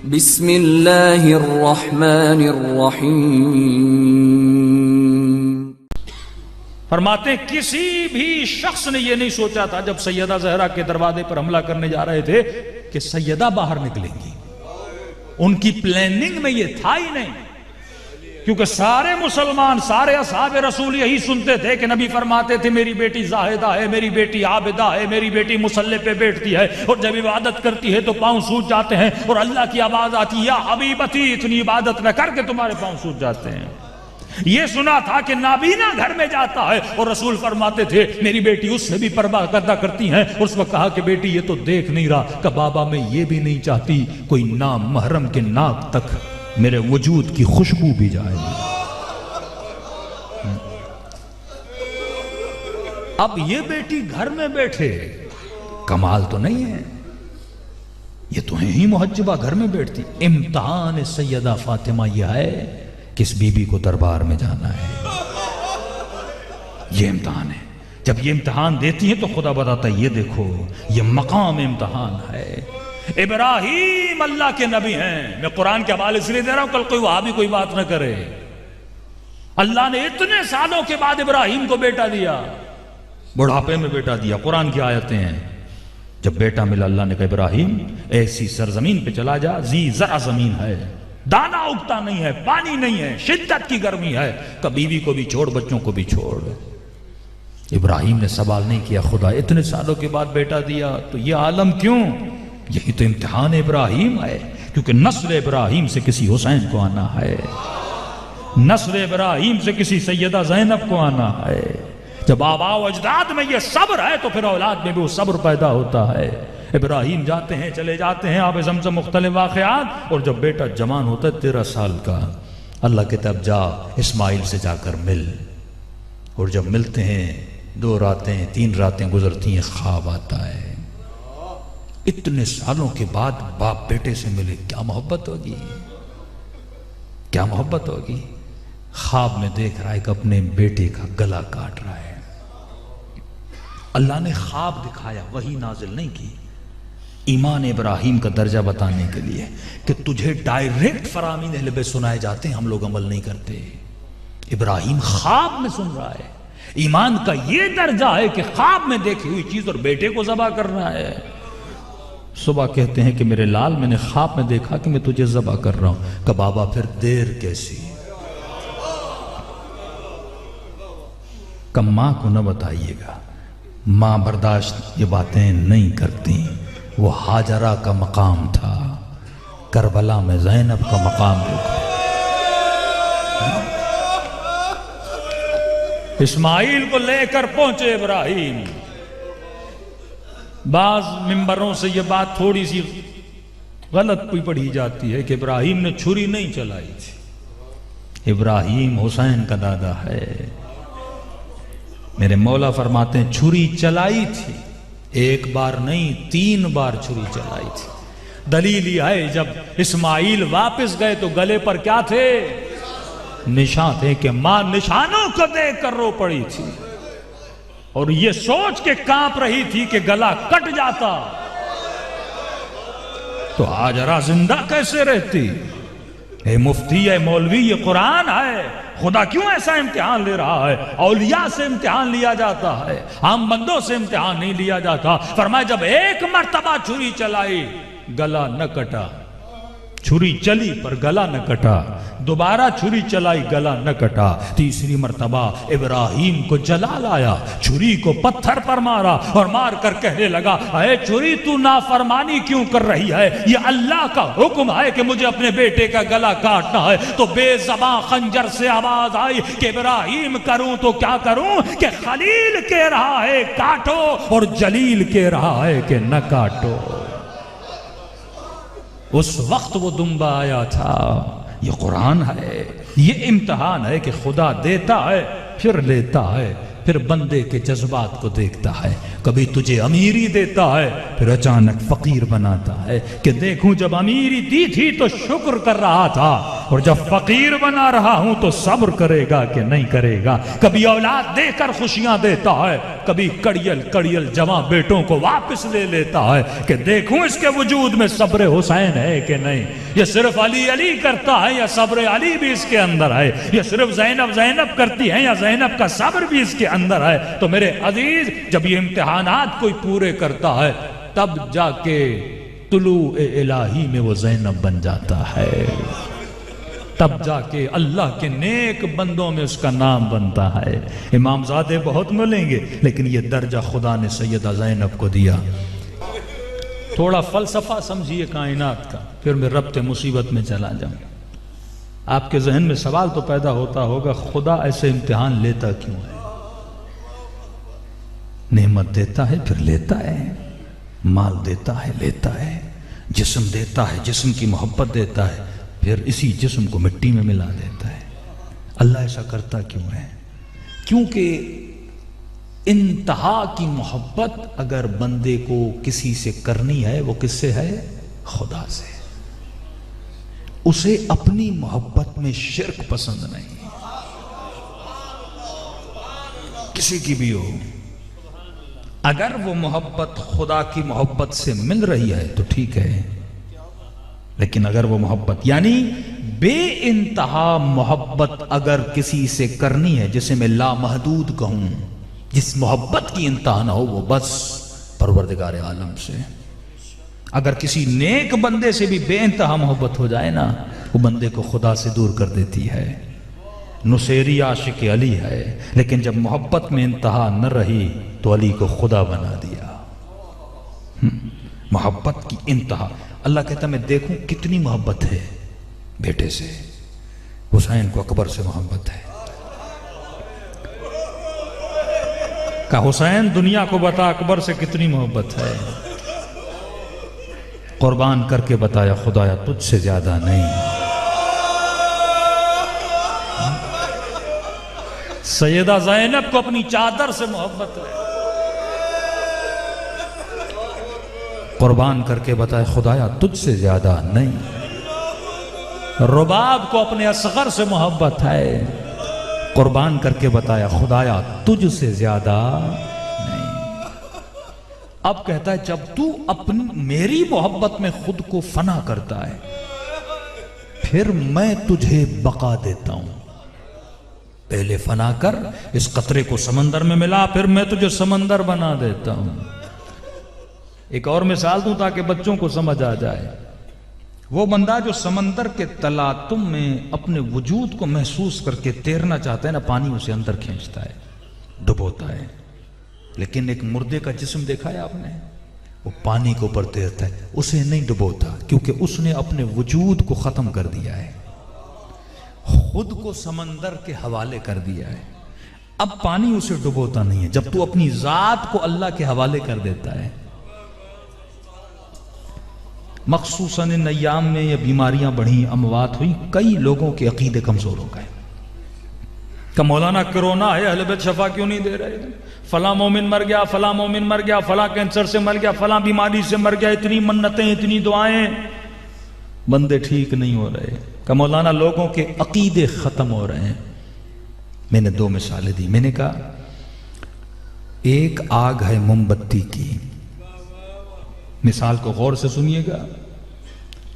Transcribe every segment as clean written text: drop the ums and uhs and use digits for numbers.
बिस्मिल्लाहिर्रहमानिर्रहीम। फरमाते हैं किसी भी शख्स ने यह नहीं सोचा था जब सैयदा ज़हरा के दरवाजे पर हमला करने जा रहे थे कि सैयदा बाहर निकलेंगी। उनकी प्लानिंग में यह था ही नहीं, क्योंकि सारे मुसलमान, सारे असहाबे रसूल यही सुनते थे कि नबी फरमाते थे मेरी बेटी जाहिदा है, मेरी बेटी आबिदा है, मेरी बेटी मुसल्ले पे बैठती है और जब इबादत करती है तो पांव सूज जाते हैं और अल्लाह की आवाज आती है या हबीबती, इतनी इबादत न करके तुम्हारे पांव सूज जाते हैं। ये सुना था कि नाबीना घर में जाता है और रसूल फरमाते थे मेरी बेटी उससे भी परवाह करती है। उस वक्त कहा कि बेटी ये तो देख नहीं रहा कि बाबा मैं ये भी नहीं चाहती कोई नाम महरम के नाक तक मेरे वजूद की खुशबू भी जाए। अब ये बेटी घर में बैठे कमाल तो नहीं है, ये तो है ही मुहज्जबा घर में बैठती। इम्तिहान सैयदा फातिमा यह है किस बीबी को दरबार में जाना है, ये इम्तिहान है। जब ये इम्तिहान देती है तो खुदा बताता है ये देखो ये मकाम इम्तिहान है। इब्राहिम अल्लाह के नबी हैं। मैं कुरान के हवाले इसलिए दे रहा हूं कल कोई वहां भी कोई बात ना करे। अल्लाह ने इतने सालों के बाद इब्राहिम को बेटा दिया, बुढ़ापे में बेटा दिया। कुरान की आयतें हैं, जब बेटा मिला अल्लाह ने कहा इब्राहिम ऐसी सरजमीन पे चला जा जी जरा जमीन है, दाना उगता नहीं है, पानी नहीं है, शिद्दत की गर्मी है, बीवी को भी छोड़ बच्चों को भी छोड़। इब्राहिम ने सवाल नहीं किया खुदा इतने सालों के बाद बेटा दिया तो ये आलम क्यों? यही तो इम्तिहान इब्राहिम है, क्योंकि नस्ल इब्राहिम से किसी हुसैन को आना है, नस्ल इब्राहिम से किसी सैयदा ज़ैनब को आना है। जब आबा व अजदाद में ये सब्र है तो फिर औलाद में भी वो सब्र पैदा होता है। इब्राहिम जाते हैं, चले जाते हैं, आब ज़मज़म मुख्तलिफ वाक़यात, और जब बेटा जवान होता है 13 साल का, अल्लाह के तब जा इस्माइल से जाकर मिल। और जब मिलते हैं 2 रातें 3 रातें गुजरती हैं, ख्वाब आता है। इतने सालों के बाद बाप बेटे से मिले, क्या मोहब्बत होगी, क्या मोहब्बत होगी। ख्वाब में देख रहा है कि अपने बेटे का गला काट रहा है। अल्लाह ने ख्वाब दिखाया, वही नाजिल नहीं की, ईमान इब्राहिम का दर्जा बताने के लिए कि तुझे डायरेक्ट फरामीन अहले बैत सुनाए जाते हैं, हम लोग अमल नहीं करते। इब्राहिम ख्वाब में सुन रहा है। ईमान का यह दर्जा है कि ख्वाब में देखी हुई चीज और बेटे को ज़बा करना है। सुबह कहते हैं कि मेरे लाल मैंने ख्वाब में देखा कि मैं तुझे ज़बा कर रहा हूं। कहा बाबा फिर देर कैसी? कब मां को न बताइएगा, मां बर्दाश्त ये बातें नहीं करती। वो हाजरा का मकाम था, करबला में ज़ैनब का मकाम देखो। इस्माइल को लेकर पहुंचे इब्राहिम। बाज मिंबरों से यह बात थोड़ी सी गलत पढ़ी जाती है कि इब्राहिम ने छुरी नहीं चलाई थी। इब्राहिम हुसैन का दादा है। मेरे मौला फरमाते हैं छुरी चलाई थी, 1 बार नहीं 3 बार छुरी चलाई थी। दलील यह है जब इस्माइल वापस गए तो गले पर क्या थे? निशान थे कि मां निशानों को देखकर रो पड़ी थी और ये सोच के कांप रही थी कि गला कट जाता तो हाजरा जिंदा कैसे रहती। ए मुफ्ती है, मौलवी, ये कुरान है, खुदा क्यों ऐसा इम्तिहान ले रहा है? औलिया से इम्तिहान लिया जाता है, आम बंदों से इम्तिहान नहीं लिया जाता। फरमाया जब 1 मर्तबा छुरी चलाई गला न कटा, छुरी चली पर गला न कटा, दोबारा छुरी चलाई गला न कटा, तीसरी मर्तबा इब्राहिम को जलाल आया, छुरी को पत्थर पर मारा और मार कर कहने लगा अरे छुरी तू नाफरमानी क्यों कर रही है? ये अल्लाह का हुक्म है कि मुझे अपने बेटे का गला काटना है। तो बेज़बां खंजर से आवाज आई कि इब्राहिम करूं तो क्या करूं कि खलील कह रहा है काटो और जलील कह रहा है कि न काटो। उस वक्त वो दुम्बा आया था। ये कुरान है, ये इम्तिहान है कि खुदा देता है फिर लेता है, फिर बंदे के जज्बात को देखता है। कभी तुझे अमीरी देता है फिर अचानक फकीर बनाता है कि देखूं जब अमीरी दी थी तो शुक्र कर रहा था, और जब फकीर बना रहा हूं तो सब्र करेगा कि नहीं करेगा। कभी औलाद देकर खुशियां देता है, कभी कड़ियल कड़ियल जवां बेटों को वापस ले लेता है कि देखूं इसके वजूद में सब्र हुसैन है कि नहीं। ये सिर्फ अली अली करता है या सब्र अली भी इसके अंदर है, ये सिर्फ ज़ैनब ज़ैनब करती है या ज़ैनब का सब्र भी इसके अंदर है। तो मेरे अजीज, जब ये इम्तिहानात कोई पूरे करता है तब जाके तुलू इलाही में वो ज़ैनब बन जाता है, तब जाके अल्लाह के नेक बंदों में उसका नाम बनता है। इमामजादे बहुत मिलेंगे लेकिन ये दर्जा खुदा ने सैयदा ज़ैनब को दिया। थोड़ा फलसफा समझिए कायनात का, फिर मैं रब्ते मुसीबत में चला जाऊं। आपके जहन में सवाल तो पैदा होता होगा, खुदा ऐसे इम्तिहान लेता क्यों है? नेमत देता है फिर लेता है, माल देता है लेता है, जिस्म देता है, जिस्म की मोहब्बत देता है, फिर इसी जिस्म को मिट्टी में मिला देता है। अल्लाह ऐसा करता क्यों है? क्योंकि इंतहा की मोहब्बत अगर बंदे को किसी से करनी है, वो किससे है? खुदा से। उसे अपनी मोहब्बत में शिर्क पसंद नहीं, किसी की भी हो। अगर वो मोहब्बत खुदा की मोहब्बत से मिल रही है तो ठीक है, लेकिन अगर वो मोहब्बत यानी बेइंतहा मोहब्बत अगर किसी से करनी है, जिसे मैं लामहदूद कहूं, जिस मोहब्बत की इंतहा ना हो, वो बस परवरदिगार आलम से। अगर किसी नेक बंदे से भी बेइंतहा मोहब्बत हो जाए ना, वो बंदे को खुदा से दूर कर देती है। नुसेरी आशिक अली है, लेकिन जब मोहब्बत में इंतहा न रही तो अली को खुदा बना दिया। मोहब्बत की इंतहा। अल्लाह कहता मैं देखूं कितनी मोहब्बत है बेटे से। हुसैन को अकबर से मोहब्बत है। का हुसैन दुनिया को बता अकबर से कितनी मोहब्बत है। कुर्बान करके बताया खुदाया तुझसे ज्यादा नहीं। सैयदा ज़ैनब को अपनी चादर से मोहब्बत है। कुर्बान करके बताया खुदाया तुझसे ज्यादा नहीं। रुबाब को अपने असगर से मोहब्बत है। कुर्बान करके बताया खुदाया तुझसे ज्यादा नहीं। अब कहता है जब तू अपनी मेरी मोहब्बत में खुद को फना करता है, फिर मैं तुझे बका देता हूं। पहले फना कर, इस कतरे को समंदर में मिला, फिर मैं तुझे समंदर बना देता हूं। एक और मिसाल दूं ताकि बच्चों को समझ आ जाए। वो बंदा जो समंदर के तलातुम में अपने वजूद को महसूस करके तैरना चाहता है ना, पानी उसे अंदर खींचता है, डुबोता है। लेकिन एक मुर्दे का जिस्म देखा है आपने? वो पानी के ऊपर तैरता है, उसे नहीं डुबोता, क्योंकि उसने अपने वजूद को खत्म कर दिया है, खुद को समंदर के हवाले कर दिया है। अब पानी उसे डुबोता नहीं है। जब तू अपनी जात को अल्लाह के हवाले कर देता है, मखसूसन इन अय्याम में ये बीमारियां बढ़ी, अमवात हुई, कई लोगों के अकीदे कमजोर हो गए। का मौलाना कोरोना है, अहले बैत शफा क्यों नहीं दे रहे? फला मोमिन मर गया, फला मोमिन मर गया, फला कैंसर से मर गया, फला बीमारी से मर गया, इतनी मन्नतें, इतनी दुआएं, बंदे ठीक नहीं हो रहे। का मौलाना लोगों के अकीदे खत्म हो रहे हैं। मैंने दो मिसालें दी। मैंने कहा एक आग है मोमबत्ती की, मिसाल को गौर से सुनिएगा।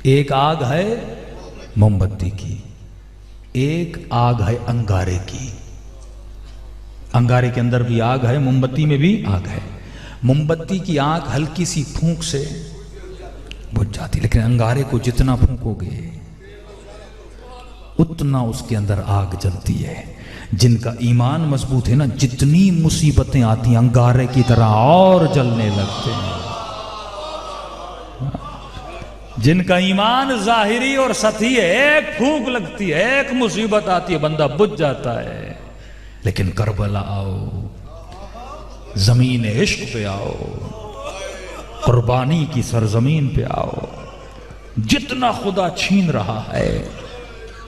एक आग है मोमबत्ती की, एक आग है अंगारे की। अंगारे के अंदर भी आग है, मोमबत्ती में भी आग है। मोमबत्ती की आग हल्की सी फूंक से बुझ जाती, लेकिन अंगारे को जितना फूंकोगे उतना उसके अंदर आग जलती है। जिनका ईमान मजबूत है ना, जितनी मुसीबतें आती हैं अंगारे की तरह और जलने लगते हैं। जिनका ईमान जाहिरी और सती है, एक फूंक लगती है, एक मुसीबत आती है, बंदा बुझ जाता है। लेकिन करबला आओ, जमीन इश्क पे आओ, कुर्बानी की सरजमीन पे आओ, जितना खुदा छीन रहा है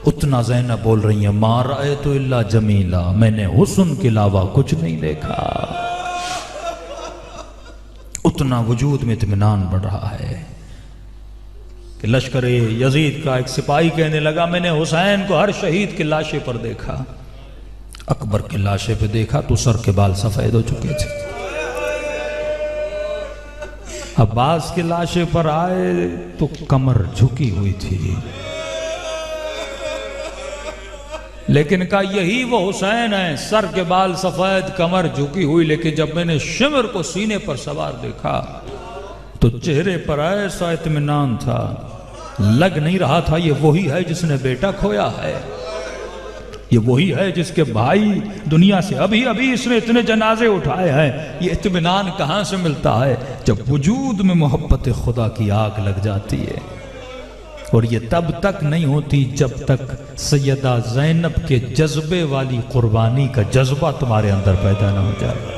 उतना ज़ैनब बोल रही है मा रअयतु इल्ला जमीला, मैंने हुस्न के अलावा कुछ नहीं देखा। उतना वजूद में इत्मीनान बढ़ रहा है। कि लश्कर यजीद का एक सिपाही कहने लगा, मैंने हुसैन को हर शहीद के लाशे पर देखा, अकबर के लाशे पे देखा तो सर के बाल सफेद हो चुके थे। अब्बास के लाशे पर आए तो कमर झुकी हुई थी। लेकिन कहा यही वो हुसैन है, सर के बाल सफेद, कमर झुकी हुई। लेकिन जब मैंने शिमर को सीने पर सवार देखा तो चेहरे पर ऐसा इत्मीनान था, लग नहीं रहा था ये वही है जिसने बेटा खोया है, ये वही है जिसके भाई दुनिया से अभी अभी इसने इतने जनाजे उठाए हैं। ये इत्मीनान कहाँ से मिलता है? जब वजूद में मोहब्बत खुदा की आग लग जाती है। और ये तब तक नहीं होती जब तक सैयदा ज़ैनब के जज्बे वाली कुर्बानी का जज्बा तुम्हारे अंदर पैदा ना हो जाए।